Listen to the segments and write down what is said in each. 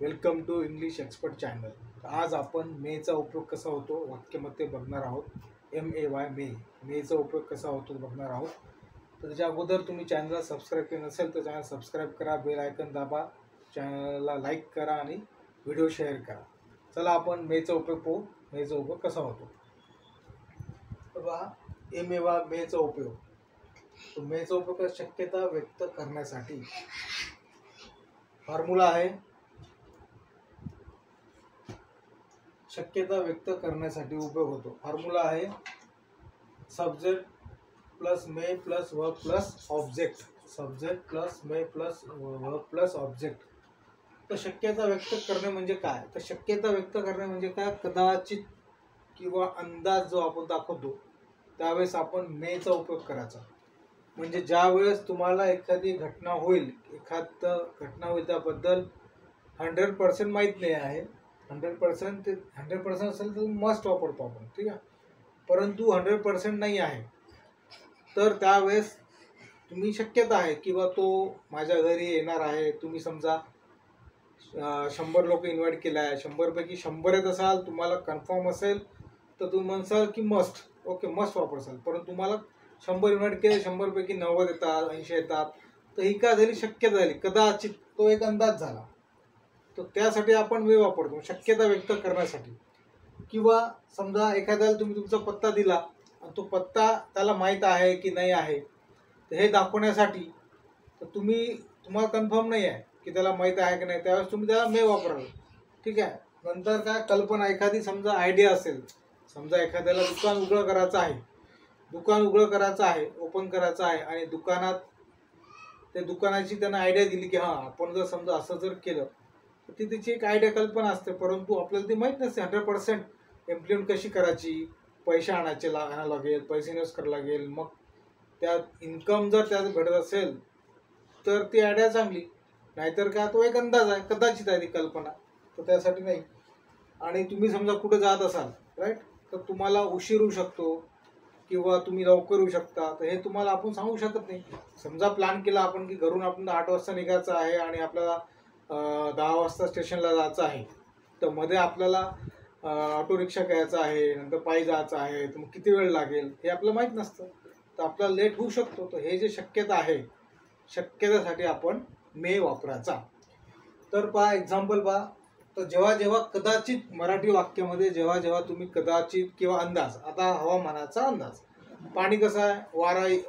Welcome to English expert channel. आज आपण मेचा उपयोग कसा होतो वाक्यामध्ये बघणार आहोत. MAY मेचा उपयोग कसा होतो बघणार आहोत. तर त्याच्या अगोदर तुम्ही चॅनलला सबस्क्राईब केलं नसेल तर चॅनल सबस्क्राईब करा, बेल आयकन दाबा, चॅनलला लाईक करा आणि व्हिडिओ शेअर करा. चला आपण मेचा उपयोग पाहू. मेचा उपयोग कसा होतो. बघा मेचा उपयोग. तो मेचा उपयोग शक्यता व्यक्त करण्यासाठी. फॉर्म्युला आहे शक्यता व्यक्त करण्यासाठी उपयोग होतो. फॉर्म्युला आहे subject plus may plus verb plus object. Subject plus may plus verb plus object. तर शक्यता व्यक्त करणे म्हणजे काय? तर शक्यता व्यक्त करणे म्हणजे काय? कदाचित किंवा अंदाज जो आपण दाखवतो त्यावेळेस आपण मेचा उपयोग करायचा. म्हणजे ज्या वेळेस तुम्हाला एखादी घटना होईल, त्याबद्दल 100% माहीत नाही आहे. 100% असेल तर मस्ट वापरतो आपण, ठीक आहे. परंतु 100% नाही आहे तर त्यावेळेस तुम्ही शक्यता आहे किंवा तो माझ्या घरी येणार आहे. तुम्ही समजा 100 लोक इन्व्हाइट केले आहे, 100 पैकी 100 येत असाल, तुम्हाला कन्फर्म असेल तर तुम्ही म्हणसाल की मस्ट, ओके मस्ट वापरसाल. परंतु तुम्हाला 100 इन्व्हाइट केले, 100 पैकी 90 येतात, 80 येतात, तर ही काय झाली? शक्यता झाली. कदाचित तो एक अंदाज झाला. तर त्यासाठी आपण मे वापरतो शक्यता व्यक्त करण्यासाठी. किंवा समजा एखाद्याला तुम्ही तुमचा पत्ता दिला आणि तो पत्ता त्याला माहीत आहे की नाही आहे, तर हे दाखवण्यासाठी. तर तुम्हाला कन्फर्म नाही आहे की त्याला माहीत आहे की नाही, त्यावेळेस तुम्ही त्याला मे वापराल, ठीक आहे. नंतर काय कल्पना, एखादी समजा आयडिया असेल. समजा एखाद्याला दुकान उघडं करायचं आहे, ओपन करायचं आहे आणि दुकानाची त्यांना आयडिया दिली की हां आपण जर समजा असं जर केलं तर ती त्याची एक आयडिया कल्पना असते. परंतु आपल्याला ती माहीत नसते 100% इम्प्लिमेंट कशी करायची. पैसे आणायला लागेल, पैसे इन्व्हेस्ट करायला लागेल. मग त्यात इन्कम जर त्यात भेटत असेल तर ती आयडिया चांगली. नाहीतर काय तो एक अंदाज आहे, कदाचित आहे ती कल्पना, तर त्यासाठी नाही. आणि तुम्ही समजा कुठे जात असाल, राईट, तर तुम्हाला उशीर होऊ शकतो किंवा तुम्ही लवकर येऊ शकता. तर हे तुम्हाला आपण सांगू शकत नाही. समजा प्लॅन केला आपण की घरून आपण 8 वाजता निघायचं आहे आणि आपल्याला 10 वाजता स्टेशनला जायचं आहे. तर मध्ये आपल्याला ऑटो रिक्षा घ्यायचा आहे, नंतर पायी जायचं आहे, तर मग किती वेळ लागेल हे आपल्याला माहीत नसतं. तर आपल्याला लेट होऊ शकतो. तर हे जे शक्यता आहे, शक्यतेसाठी आपण मे वापरायचा. तर पहा एक्झाम्पल पहा. तर जेव्हा जेव्हा कदाचित, मराठी वाक्यामध्ये जेव्हा जेव्हा तुम्ही कदाचित किंवा अंदाज. आता हवामानाचा अंदाज, पाणी कसं आहे,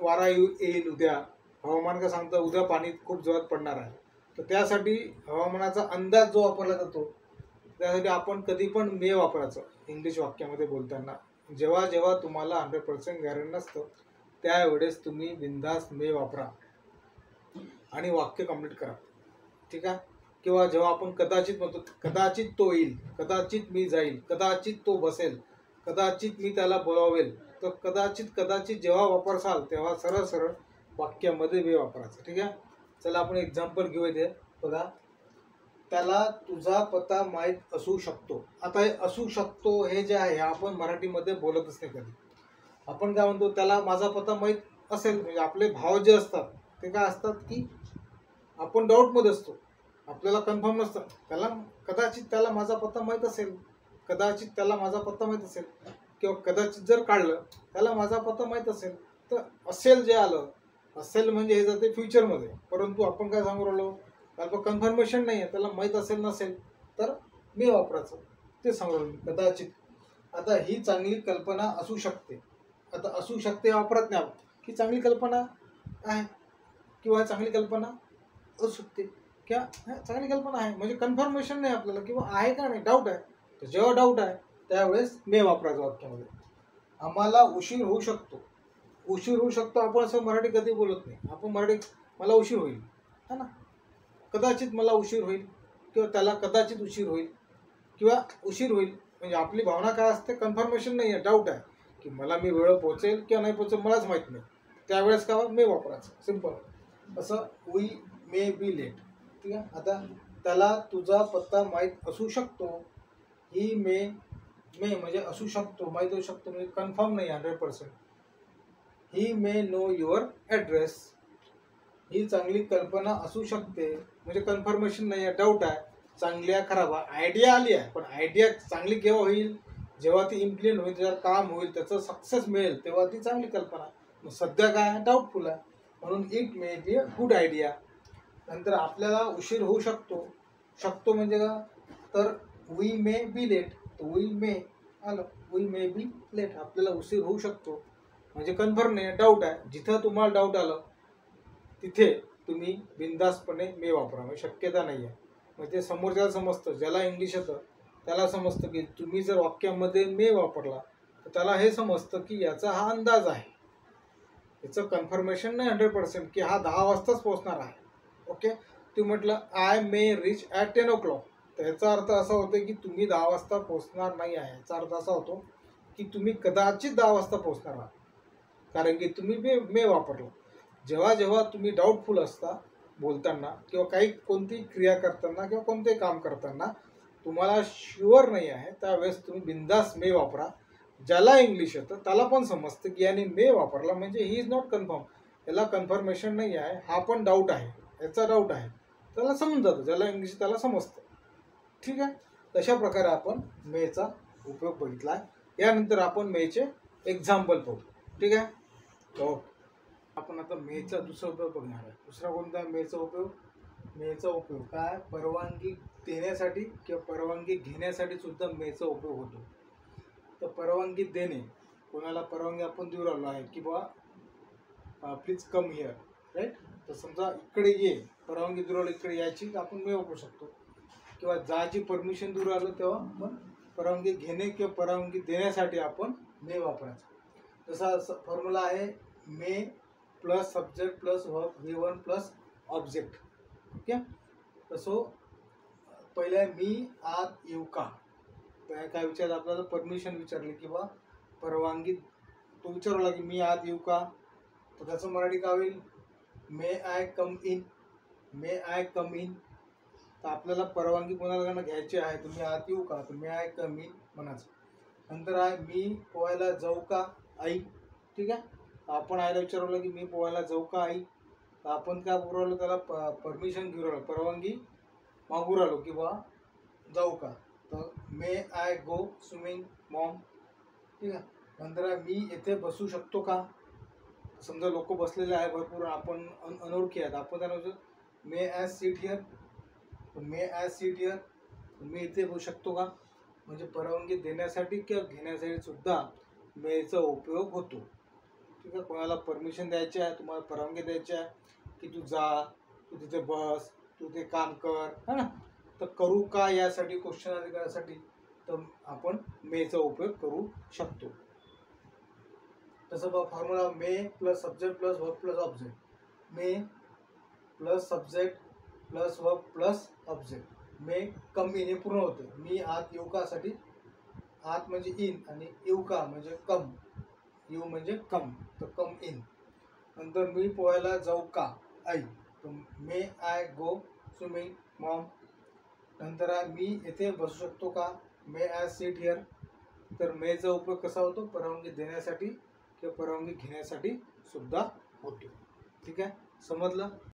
वारा येईल उद्या, हवामान का सांगतं उद्या पाणी खूप जोरात पडणार आहे. तर त्यासाठी हवामानाचा अंदाज जो वापरला जातो त्यासाठी आपण कधी पण मे वापरायचं इंग्लिश वाक्यामध्ये बोलताना. जेव्हा जेव्हा तुम्हाला 100% गॅरंटी नसतं त्यावेळेस तुम्ही बिनधास्त मे वापरा आणि वाक्य कंप्लीट करा, ठीक आहे. किंवा जेव्हा आपण कदाचित म्हणतो, कदाचित तो येईल, कदाचित मी जाईल, कदाचित तो बसेल, कदाचित मी त्याला बोलावेल. तर कदाचित जेव्हा वापरसाल तेव्हा सरळ सरळ वाक्यामध्ये मे वापरायचं, ठीक आहे. चला आपण एक्झाम्पल घेऊ इथे. बघा, त्याला तुझा पत्ता माहीत असू शकतो. आता हे असू शकतो हे जे आहे आपण मराठीमध्ये बोलतच नाही कधी. आपण काय म्हणतो, त्याला माझा पत्ता माहीत असेल. म्हणजे आपले भाव जे असतात ते काय असतात की आपण डाऊटमध्ये असतो, आपल्याला कन्फर्म नसतं. कदाचित त्याला माझा पत्ता माहीत असेल, कदाचित त्याला माझा पत्ता माहीत असेल, किंवा कदाचित जर काढलं त्याला माझा पत्ता माहीत असेल. तर असेल जे आलं, असेल म्हणजे हे जाते फ्युचरमध्ये. परंतु आपण काय सांगू राहिलो, त्याला कन्फर्मेशन नाही आहे, त्याला माहीत असेल नसेल तर मी वापरायचं, ते सांगू राहिलो कदाचित. आता ही चांगली कल्पना असू शकते. आता असू शकते वापरत नाही आपण, ही चांगली कल्पना आहे किंवा चांगली कल्पना असू शकते किंवा चांगली कल्पना आहे. म्हणजे कन्फर्मेशन नाही आपल्याला किंवा आहे का नाही, डाऊट आहे. तर जेव्हा डाऊट आहे त्यावेळेस मे वापरायचं वाक्यामध्ये. आम्हाला उशीर होऊ शकतो. आपण असं मराठी कधी बोलत नाही. आपण मराठी मला उशीर होईल, है ना. कदाचित मला उशीर होईल किंवा त्याला कदाचित उशीर होईल किंवा उशीर होईल. म्हणजे आपली भावना काय असते, कन्फर्मेशन नाही आहे, डाऊट आहे की मी वेळ पोहोचेल किंवा नाही पोहोचेल मलाच माहीत नाही. त्यावेळेस का मे वापरायचं, सिम्पल असं. वी मे बी लेट, ठीक आहे. आता त्याला तुझा पत्ता माहीत असू शकतो. ही मे म्हणजे असू शकतो, माहीत होऊ शकतो, म्हणजे कन्फर्म नाही 100%. ही मे नो युअर ॲड्रेस. ही चांगली कल्पना असू शकते, म्हणजे कन्फर्मेशन नाही आहे, डाऊट आहे. चांगल्या खराब आयडिया आली आहे, पण आयडिया चांगली केव्हा होईल, जेव्हा ती इम्प्लिमेंट होईल, त्याच्यावर काम होईल, त्याचं सक्सेस मिळेल, तेव्हा ती चांगली कल्पना. मग सध्या काय डाऊटफुल आहे, म्हणून it may be a good idea. नंतर आपल्याला उशीर होऊ शकतो. शकतो म्हणजे का, तर we may be late. We may आलं, वी मे बी लेट, आपल्याला उशीर होऊ शकतो म्हणजे कन्फर्म नाही, डाऊट आहे. जिथं तुम्हाला डाऊट आलं तिथे तुम्ही बिंदासपणे मे वापरा, म्हणजे शक्यता नाही आहे. म्हणजे समोरच्याला समजतं, ज्याला इंग्लिश येतं त्याला समजतं की तुम्ही जर वाक्यामध्ये मे वापरला तर त्याला हे समजतं की याचा हा अंदाज आहे, याचं कन्फर्मेशन नाही 100% की हा 10 वाजताच पोहोचणार आहे. ओके, तुम्ही म्हटलं I may rich at 10 o'clock, तर याचा अर्थ असा होतो की तुम्ही 10 वाजता पोहोचणार नाही आहे. याचा अर्थ असा होतो की तुम्ही कदाचित 10 वाजता पोहोचणार आहात, कारण की तुम्ही मे वापरलं. जेव्हा जेव्हा तुम्ही डाऊटफुल असता बोलताना किंवा काही कोणती क्रिया करताना किंवा कोणतेही काम करताना तुम्हाला शुअर नाही आहे, त्यावेळेस तुम्ही बिंदास मे वापरा. ज्याला इंग्लिश येतं त्याला पण समजतं की याने मे वापरला म्हणजे ही इज नॉट कन्फर्म, याला कन्फर्मेशन नाही आहे, हा पण डाऊट आहे, याचा डाऊट आहे, त्याला समजून जातं. ज्याला इंग्लिश त्याला समजतं. ठीक आहे, तशा प्रकारे आपण मेचा उपयोग बघितला आहे. यानंतर आपण मेचे एक्झाम्पल पाहू. ठीक आहे, ओके. आपण आता मेचा दुसरा उपयोग बघणार आहे. दुसरा कोणता मेचा उपयोग? मेचा उपयोग काय, परवानगी देण्यासाठी किंवा परवानगी घेण्यासाठी सुद्धा मेचा उपयोग होतो. तर परवानगी देणे, कोणाला परवानगी आपण देऊ राहिलो आहे की बा प्लीज कम हिअर, राईट. तर समजा इकडे ये, परवानगी देऊ राहिलो इकडे यायची, तर आपण मे वापरू शकतो. किंवा जायची परमिशन देऊ राहिलो तेव्हा आपण परवानगी घेणे किंवा परवानगी देण्यासाठी आपण मे वापरायचा. जसा फॉर्म्युला आहे may plus subject plus verb V1 plus object. Okay, तसं पहिल्या मी आत येऊ का, काय विचारलं आपल्याला, परमिशन विचारली किंवा परवानगी, तो विचारला की मी आत येऊ का, तर त्याचं मराठी काय होईल, may I come in. May I come in. तर आपल्याला परवानगी कोणाला घ्यायची आहे, तुम्ही आत येऊ का, तर मे आय कम इन म्हणायचं. नंतर आहे मी पोहायला जाऊ का आई. ठीक आहे, आपण आईला विचारलं की मी पोहायला जाऊ का आई, तर आपण काय बोलू राहिलो, त्याला परमिशन घेऊ राहिलो, परवानगी मागू राहिलो की बा जाऊ का, तर मे आय गो स्विमिंग मॉम. ठीक आहे, नंतर मी येथे बसू शकतो का. समजा लोक बसलेले आहे भरपूर, आपण अनोळखी आहेत, आपण त्यांना may I sit here. May I sit here, मी इथे बसू शकतो का, म्हणजे परवानगी देण्यासाठी किंवा घेण्यासाठी सुद्धा मेचा उपयोग होतो. ठीक आहे, कोणाला परमिशन द्यायची आहे, तुम्हाला परवानगी द्यायची आहे की तू जा, तू तिथे बस, तू ते काम कर, है ना. तर करू का यासाठी क्वेश्चन अधिकारासाठी तर आपण मेचा उपयोग करू शकतो. तसं बघा formula may plus subject plus verb plus object. May plus subject plus verb plus object. May come in, हे पूर्ण होते. मी आत येऊ का साठी, आत म्हणजे इन आणि येऊ का म्हणजे कम, येऊ म्हणजे कम, तर कम इन. नंतर मी पोहायला जाऊ का आई, तर मे आय गो स्विमिंग मॉम. नंतर मी येथे बसू शकतो का, मे आय सीट हिअर. तर मेचा उपयोग कसा होतो, परवानगी देण्यासाठी किंवा परवानगी घेण्यासाठी सुद्धा होतो. ठीक आहे, समजलं.